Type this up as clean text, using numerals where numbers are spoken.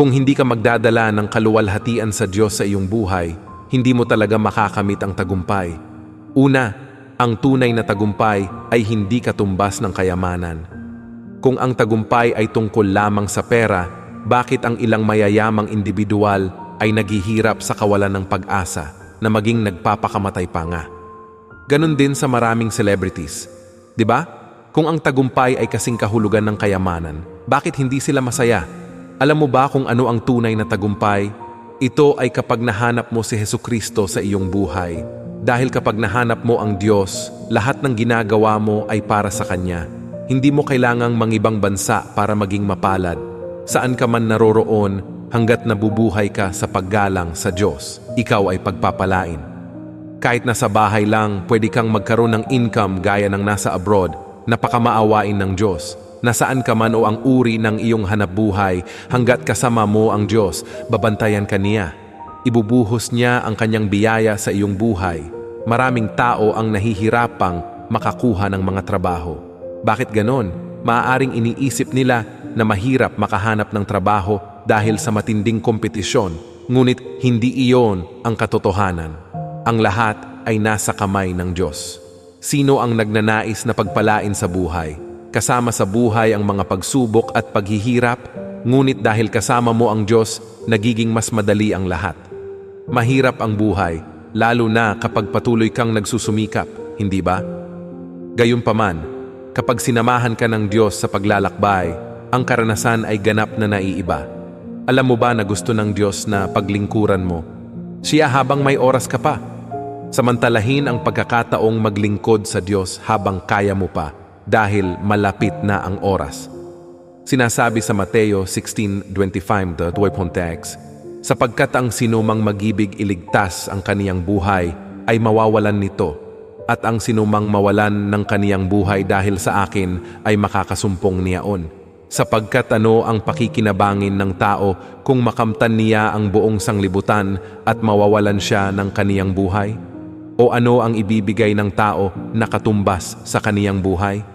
Kung hindi ka magdadala ng kaluwalhatian sa Diyos sa iyong buhay, hindi mo talaga makakamit ang tagumpay. Una, ang tunay na tagumpay ay hindi katumbas ng kayamanan. Kung ang tagumpay ay tungkol lamang sa pera, bakit ang ilang mayayamang individual ay naghihirap sa kawalan ng pag-asa na maging nagpapakamatay pa nga? Ganon din sa maraming celebrities. 'Di ba? Kung ang tagumpay ay kasing kahulugan ng kayamanan, bakit hindi sila masaya? Alam mo ba kung ano ang tunay na tagumpay? Ito ay kapag nahanap mo si Hesukristo sa iyong buhay. Dahil kapag nahanap mo ang Diyos, lahat ng ginagawa mo ay para sa Kanya. Hindi mo kailangang mangibang bansa para maging mapalad. Saan ka man naroroon, hanggat nabubuhay ka sa paggalang sa Diyos, ikaw ay pagpapalain. Kahit nasa bahay lang, pwede kang magkaroon ng income gaya ng nasa abroad, napakamaawain ng Diyos. Nasaan ka man o ang uri ng iyong hanapbuhay, hanggat kasama mo ang Diyos, babantayan ka niya. Ibubuhos niya ang kanyang biyaya sa iyong buhay. Maraming tao ang nahihirapang makakuha ng mga trabaho. Bakit ganon? Maaaring iniisip nila na mahirap makahanap ng trabaho dahil sa matinding kompetisyon, ngunit hindi iyon ang katotohanan. Ang lahat ay nasa kamay ng Diyos. Sino ang nagnanais na pagpalain sa buhay? Kasama sa buhay ang mga pagsubok at paghihirap, ngunit dahil kasama mo ang Diyos, nagiging mas madali ang lahat. Mahirap ang buhay, lalo na kapag patuloy kang nagsusumikap, hindi ba? Gayunpaman, kapag sinamahan ka ng Diyos sa paglalakbay, ang karanasan ay ganap na naiiba. Alam mo ba na gusto ng Diyos na paglingkuran mo siya habang may oras ka pa? Samantalahin ang pagkakataong maglingkod sa Diyos habang kaya mo pa dahil malapit na ang oras. Sinasabi sa Mateo 16:25 the dwell context, sapagkat ang sinumang magibig iligtas ang kaniyang buhay ay mawawalan nito, at ang sinumang mawalan ng kaniyang buhay dahil sa akin ay makakasumpong niyaon. Sapagkat ano ang pakikinabangin ng tao kung makamtan niya ang buong sanglibutan at mawawalan siya ng kaniyang buhay? O ano ang ibibigay ng tao na katumbas sa kaniyang buhay?